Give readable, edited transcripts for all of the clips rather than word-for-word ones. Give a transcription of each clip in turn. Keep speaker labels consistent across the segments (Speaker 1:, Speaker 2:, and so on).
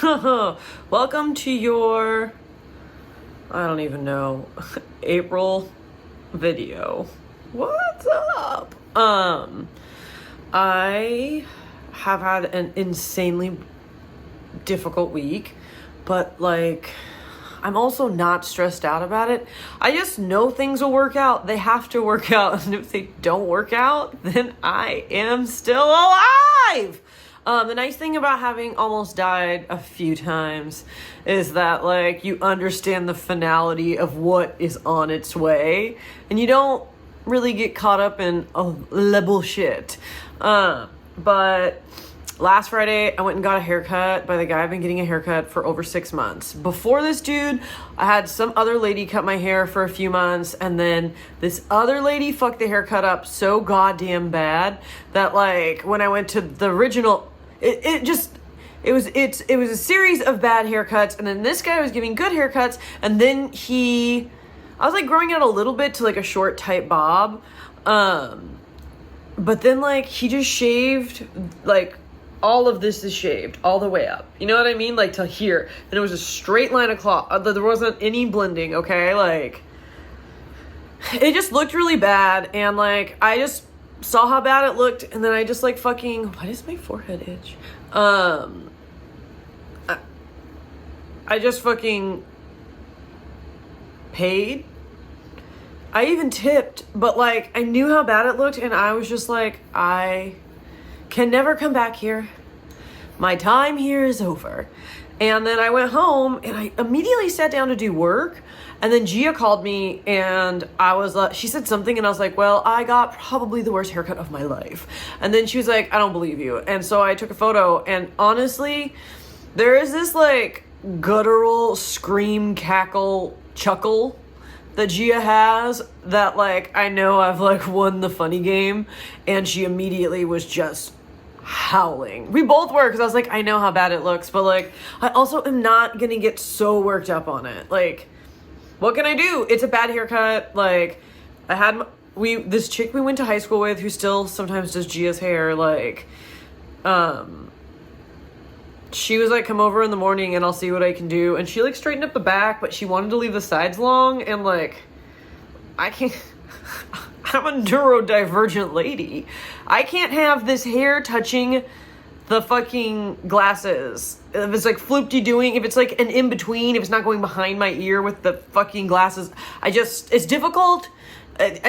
Speaker 1: Welcome to your, I don't even know, April video. What's up? I have had an insanely difficult week, but like, I'm also not stressed out about it. I just know things will work out. They have to work out. And if they don't work out, then I am still alive. The nice thing about having almost died a few times is that, like, you understand the finality of what is on its way, and you don't really get caught up in the bullshit. But last Friday, I went and got a haircut by the guy I've been getting a haircut for over 6 months. Before this dude, I had some other lady cut my hair for a few months, and then this other lady fucked the haircut up so goddamn bad that, like, when I went to the original, it was a series of bad haircuts, and then this guy was giving good haircuts, and then I was like growing out a little bit to like a short tight bob, but then like he just shaved, like all of this is shaved all the way up, you know what I mean, like to here, and it was a straight line of cloth. There wasn't any blending, okay, like it just looked really bad, and like I just saw how bad it looked, and then I just like fucking, why does my forehead itch? I just fucking paid. I even tipped, but like I knew how bad it looked, and I was just like, I can never come back here. My time here is over. And then I went home and I immediately sat down to do work. And then Gia called me and I was like, she said something and I was like, well, I got probably the worst haircut of my life. And then she was like, I don't believe you. And so I took a photo, and honestly, there is this like guttural scream, cackle, chuckle that Gia has that like, I know I've like won the funny game, and she immediately was just howling. We both were, because I was like, I know how bad it looks, but like I also am not gonna get so worked up on it. Like, what can I do? It's a bad haircut. Like, I had this chick we went to high school with who still sometimes does Gia's hair, like she was like, come over in the morning and I'll see what I can do, and she like straightened up the back, but she wanted to leave the sides long, and like I can't. I'm a neurodivergent lady. I can't have this hair touching the fucking glasses. If it's like floop-de-doing, if it's like an in-between, if it's not going behind my ear with the fucking glasses, it's difficult. That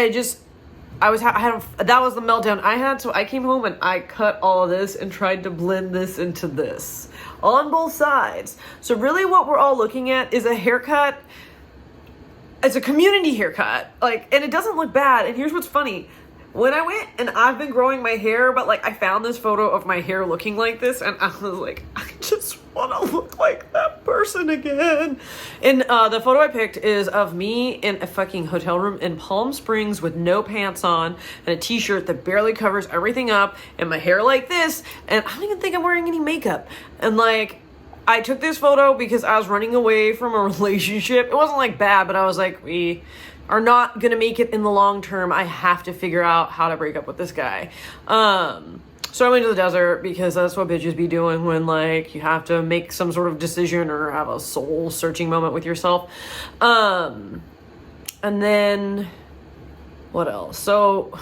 Speaker 1: was the meltdown I had, so I came home and I cut all of this and tried to blend this into this on both sides. So really what we're all looking at is a haircut. It's a community haircut, like, and it doesn't look bad. And here's what's funny. When I went, and I've been growing my hair, but like I found this photo of my hair looking like this, and I was like, I just want to look like that person again. And the photo I picked is of me in a fucking hotel room in Palm Springs with no pants on and a t-shirt that barely covers everything up, and my hair like this, and I don't even think I'm wearing any makeup. And like, I took this photo because I was running away from a relationship. It wasn't like bad, but I was like, we are not gonna make it in the long term. I have to figure out how to break up with this guy. So I went to the desert because that's what bitches be doing when like you have to make some sort of decision or have a soul searching moment with yourself. And then what else? So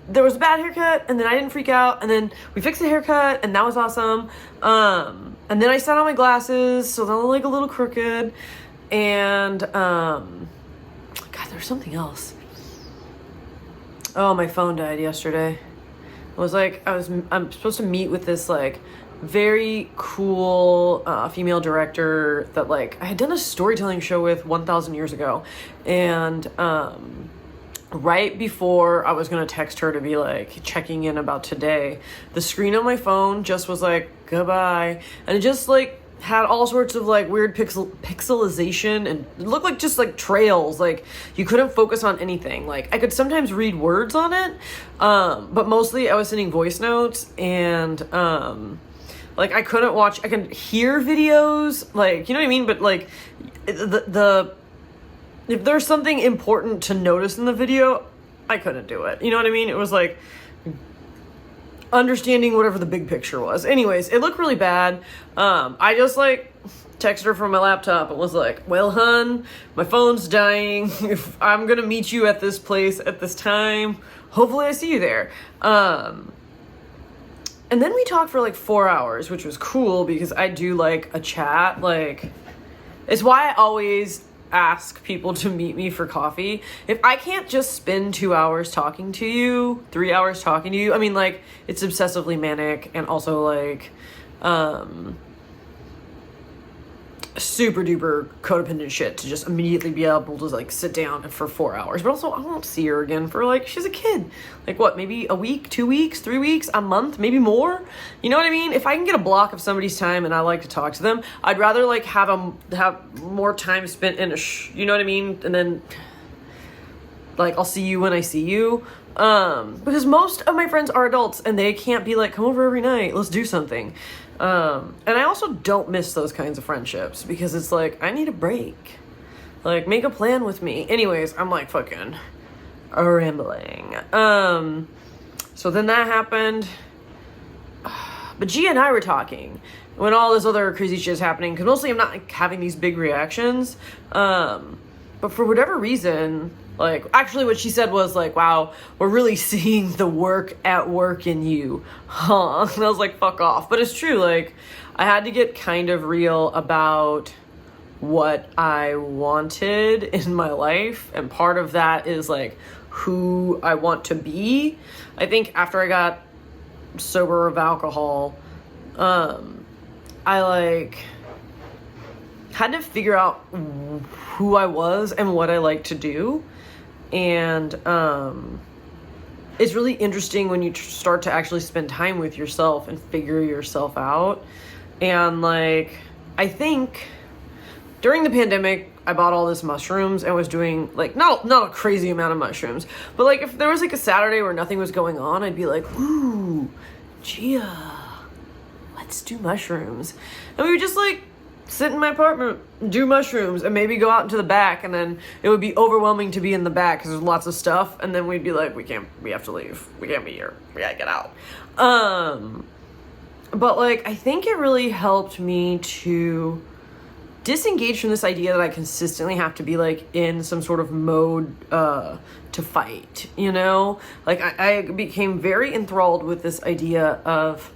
Speaker 1: there was a bad haircut, and then I didn't freak out, and then we fixed the haircut, and that was awesome. And then I sat on my glasses, so they're like a little crooked, and God, there's something else. Oh, my phone died yesterday. It was like I'm supposed to meet with this like very cool female director that like I had done a storytelling show with 1,000 years ago, and right before I was gonna text her to be like checking in about today, the screen on my phone just was like goodbye, and it just like had all sorts of like weird pixelization, and it looked like just like trails, like you couldn't focus on anything. Like I could sometimes read words on it, but mostly I was sending voice notes, and like I could hear videos, like, you know what I mean, but like if there's something important to notice in the video, I couldn't do it. You know what I mean? It was like understanding whatever the big picture was. Anyways, it looked really bad. I just like texted her from my laptop and was like, well, hun, my phone's dying. If I'm gonna meet you at this place at this time, hopefully I see you there. And then we talked for like 4 hours, which was cool because I do like a chat. Like, it's why I always ask people to meet me for coffee. If I can't just spend 2 hours talking to you, 3 hours talking to you, I mean, like, it's obsessively manic and also like, super duper codependent shit to just immediately be able to like sit down for 4 hours. But also I won't see her again for like, she's a kid. Like what, maybe a week, 2 weeks, 3 weeks, a month, maybe more. You know what I mean? If I can get a block of somebody's time and I like to talk to them, I'd rather like have more time spent in you know what I mean? And then like I'll see you when I see you. Because most of my friends are adults and they can't be like, come over every night, let's do something. And I also don't miss those kinds of friendships because it's like, I need a break. Like, make a plan with me. Anyways, I'm like fucking rambling. So then that happened. But G and I were talking when all this other crazy shit is happening, because mostly I'm not like, having these big reactions. But for whatever reason, like, actually what she said was like, wow, we're really seeing the work at work in you, huh? And I was like, fuck off. But it's true, like, I had to get kind of real about what I wanted in my life. And part of that is like who I want to be. I think after I got sober of alcohol, I like had to figure out who I was and what I like to do. And it's really interesting when you start to actually spend time with yourself and figure yourself out. And like, I think during the pandemic, I bought all this mushrooms and was doing like, not a crazy amount of mushrooms, but like if there was like a Saturday where nothing was going on, I'd be like, ooh, Gia, let's do mushrooms. And we would just like sit in my apartment, do mushrooms, and maybe go out into the back, and then it would be overwhelming to be in the back because there's lots of stuff, and then we'd be like, we have to leave. We can't be here. We gotta get out. But like, I think it really helped me to disengage from this idea that I consistently have to be like in some sort of mode to fight, you know? Like I became very enthralled with this idea of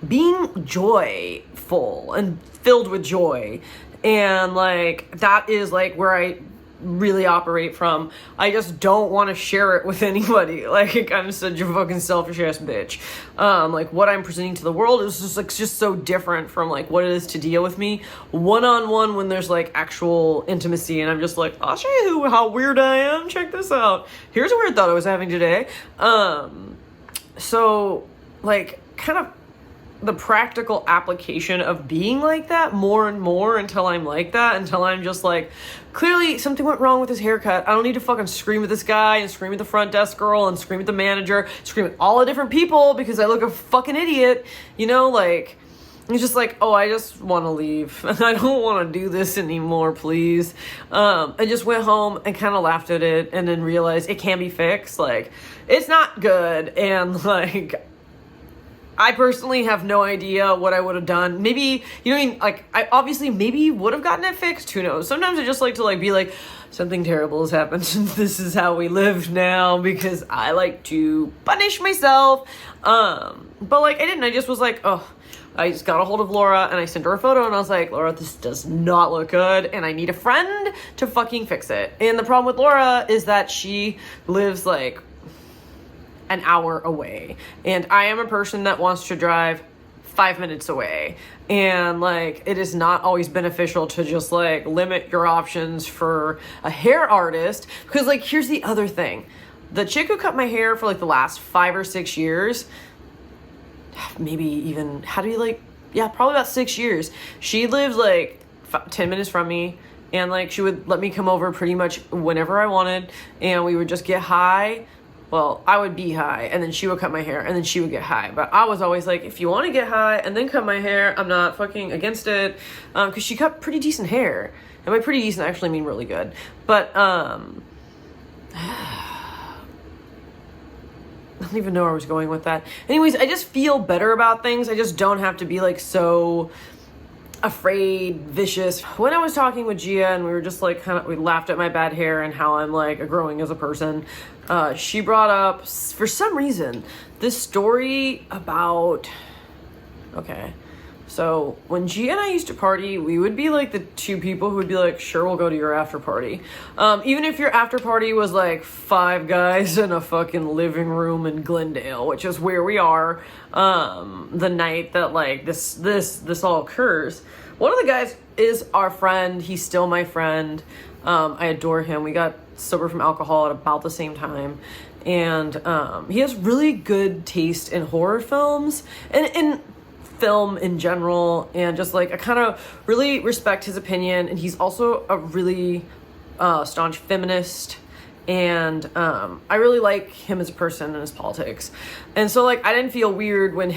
Speaker 1: being joyful and filled with joy. And like, that is like where I really operate from. I just don't want to share it with anybody. Like, I'm such a fucking selfish ass bitch. Like what I'm presenting to the world is just like, just so different from like what it is to deal with me one-on-one when there's like actual intimacy. And I'm just like, I'll show you how weird I am. Check this out. Here's a weird thought I was having today. So like kind of the practical application of being like that more and more until I'm like that, until I'm just like, clearly something went wrong with his haircut. I don't need to fucking scream at this guy and scream at the front desk girl and scream at the manager, scream at all the different people because I look a fucking idiot, you know, like, it's just like, oh, I just want to leave and I don't want to do this anymore, please. I just went home and kind of laughed at it and then realized it can be fixed. Like, it's not good. And like, I personally have no idea what I would have done. Maybe, you know what I mean? Like, I obviously maybe would have gotten it fixed. Who knows? Sometimes I just like to like be like, something terrible has happened. This is how we live now because I like to punish myself. But like, I didn't. I just was like, oh, I just got a hold of Laura and I sent her a photo and I was like, Laura, this does not look good and I need a friend to fucking fix it. And the problem with Laura is that she lives like an hour away and I am a person that wants to drive 5 minutes away, and like it is not always beneficial to just like limit your options for a hair artist, because like here's the other thing, the chick who cut my hair for like the last 5 or 6 years, maybe even probably about 6 years, she lives like 10 minutes from me, and like she would let me come over pretty much whenever I wanted and we would just get high. Well, I would be high, and then she would cut my hair, and then she would get high. But I was always like, if you want to get high and then cut my hair, I'm not fucking against it. Because she cut pretty decent hair. And by pretty decent, I actually mean really good. But, don't even know where I was going with that. Anyways, I just feel better about things. I just don't have to be like so afraid, vicious. When I was talking with Gia and we were just like we laughed at my bad hair and how I'm like growing as a person, she brought up, for some reason, this story about, okay, so when Gia and I used to party, we would be like the two people who would be like, sure, we'll go to your after party. Even if your after party was like 5 guys in a fucking living room in Glendale, which is where we are, the night that like this all occurs. One of the guys is our friend. He's still my friend. I adore him. We got sober from alcohol at about the same time. And he has really good taste in horror films and film in general, and just like I kind of really respect his opinion, and he's also a really staunch feminist, and I really like him as a person and his politics. And so like I didn't feel weird when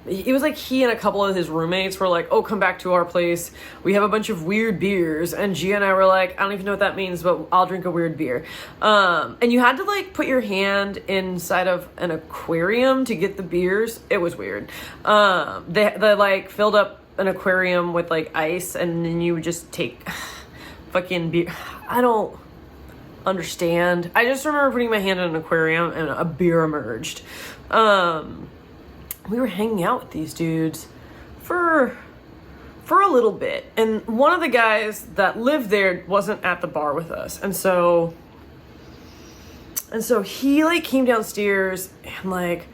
Speaker 1: it was like he and a couple of his roommates were like, oh, come back to our place, we have a bunch of weird beers, and Gia and I were like, I don't even know what that means, but I'll drink a weird beer. And you had to like put your hand inside of an aquarium to get the beers. It was weird. They like filled up an aquarium with like ice, and then you would just take fucking beer. I don't understand. I just remember putting my hand in an aquarium and a beer emerged. We were hanging out with these dudes for a little bit, and one of the guys that lived there wasn't at the bar with us, and so he like came downstairs and like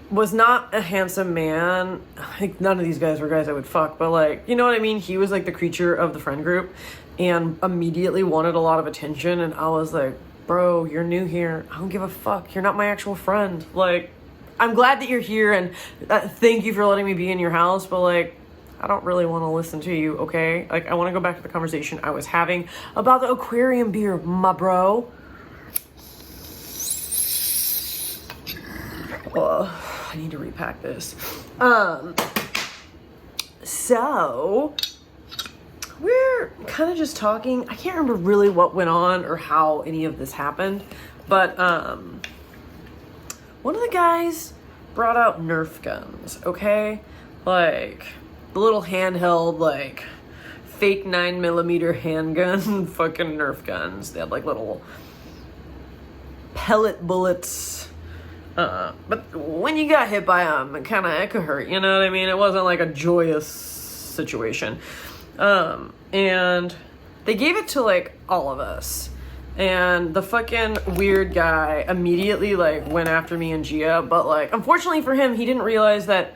Speaker 1: was not a handsome man. Like none of these guys were guys I would fuck, but like, you know what I mean? He was like the creature of the friend group and immediately wanted a lot of attention, and I was like, bro, you're new here, I don't give a fuck, you're not my actual friend. Like, I'm glad that you're here, and thank you for letting me be in your house, but like, I don't really want to listen to you, okay? Like, I want to go back to the conversation I was having about the aquarium beer, my bro. I need to repack this. So we're kind of just talking. I can't remember really what went on or how any of this happened, but one of the guys brought out Nerf guns, okay? Like, the little handheld, like, fake 9mm handgun fucking Nerf guns. They had, like, little pellet bullets. But when you got hit by them, it could hurt, you know what I mean? It wasn't, like, a joyous situation. And they gave it to, like, all of us. And the fucking weird guy immediately, like, went after me and Gia. But, like, unfortunately for him, he didn't realize that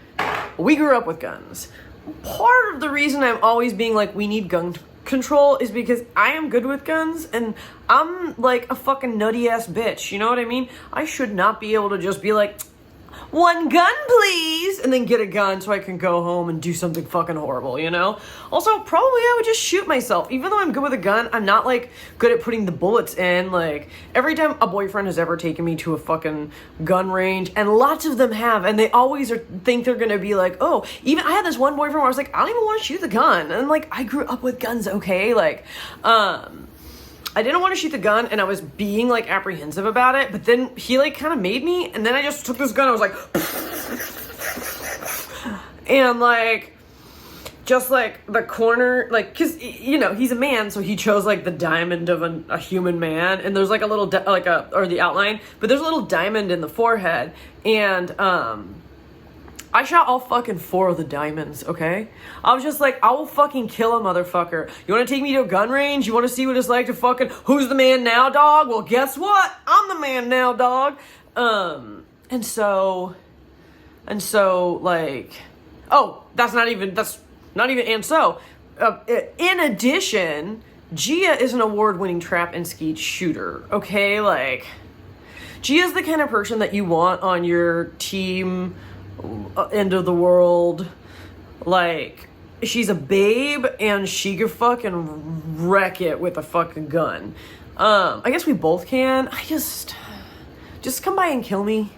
Speaker 1: we grew up with guns. Part of the reason I'm always being like, we need gun control is because I am good with guns. And I'm, like, a fucking nutty-ass bitch. You know what I mean? I should not be able to just be like, one gun, please, and then get a gun so I can go home and do something fucking horrible, you know? Also, probably I would just shoot myself. Even though I'm good with a gun, I'm not, like, good at putting the bullets in. Like, every time a boyfriend has ever taken me to a fucking gun range, and lots of them have, and they always think they're gonna be like, oh, even I had this one boyfriend where I was like, I don't even want to shoot the gun. And, like, I grew up with guns, okay? Like, I didn't want to shoot the gun, and I was being, like, apprehensive about it, but then he, like, kind of made me, and then I just took this gun, I was like, and, like, just, like, the corner, like, because, you know, he's a man, so he chose, like, the diamond of a human man, and there's, like, a little, or the outline, but there's a little diamond in the forehead, and, I shot all fucking 4 of the diamonds, okay? I was just like, I will fucking kill a motherfucker. You wanna take me to a gun range? You wanna see what it's like to fucking, who's the man now, dog? Well, guess what? I'm the man now, dog. And so, like, oh, that's not even, and so, in addition, Gia is an award-winning trap and skeet shooter, okay? Like, Gia's the kind of person that you want on your team, end of the world. Like, she's a babe and she could fucking wreck it with a fucking gun. I guess we both can. I just come by and kill me.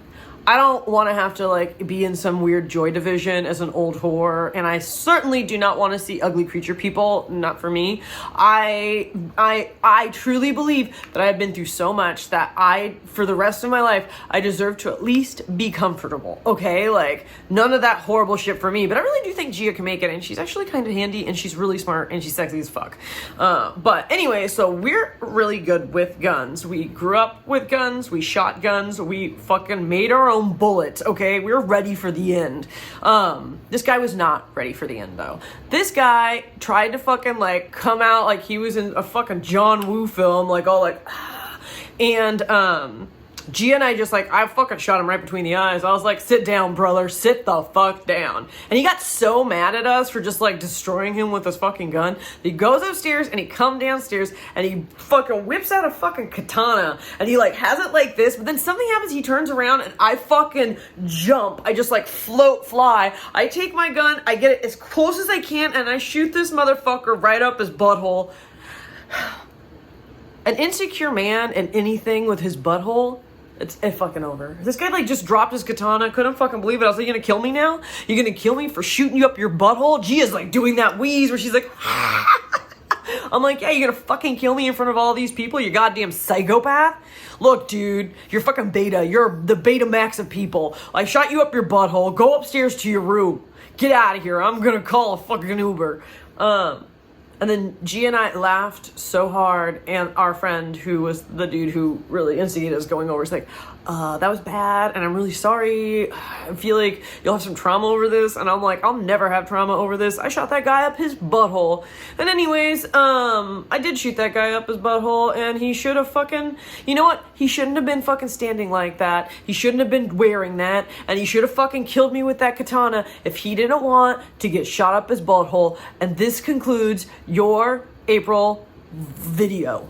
Speaker 1: I don't want to have to like be in some weird Joy Division as an old whore, and I certainly do not want to see ugly creature people. Not for me. I truly believe that I have been through so much that for the rest of my life, I deserve to at least be comfortable. Okay, like none of that horrible shit for me. But I really do think Gia can make it, and she's actually kind of handy, and she's really smart, and she's sexy as fuck. But anyway, so we're really good with guns. We grew up with guns. We shot guns. We fucking made our own bullets, okay? We were ready for the end. This guy was not ready for the end, though. This guy tried to fucking, like, come out like he was in a fucking John Woo film, like, all like, and, Gia and I just like, I fucking shot him right between the eyes. I was like, sit down, brother, sit the fuck down. And he got so mad at us for just like destroying him with his fucking gun. He goes upstairs and he come downstairs and he fucking whips out a fucking katana and he like has it like this, but then something happens, he turns around and I fucking jump. I just like fly. I take my gun, I get it as close as I can and I shoot this motherfucker right up his butthole. An insecure man and anything with his butthole, it's fucking over. This guy like just dropped his katana. Couldn't fucking believe it. I was like, you gonna kill me now? You gonna kill me for shooting you up your butthole? Gia's like doing that wheeze where she's like, I'm like, yeah, you're gonna fucking kill me in front of all these people, you goddamn psychopath? Look, dude, you're fucking beta. You're the beta max of people. I shot you up your butthole. Go upstairs to your room. Get out of here. I'm gonna call a fucking Uber. And then Gia and I laughed so hard, and our friend, who was the dude who really instigated us going over, is like, that was bad, and I'm really sorry. I feel like you'll have some trauma over this. And I'm like, I'll never have trauma over this. I shot that guy up his butthole. And anyways, I did shoot that guy up his butthole, and he should have fucking, you know what? He shouldn't have been fucking standing like that. He shouldn't have been wearing that, and he should have fucking killed me with that katana if he didn't want to get shot up his butthole. And this concludes your April video.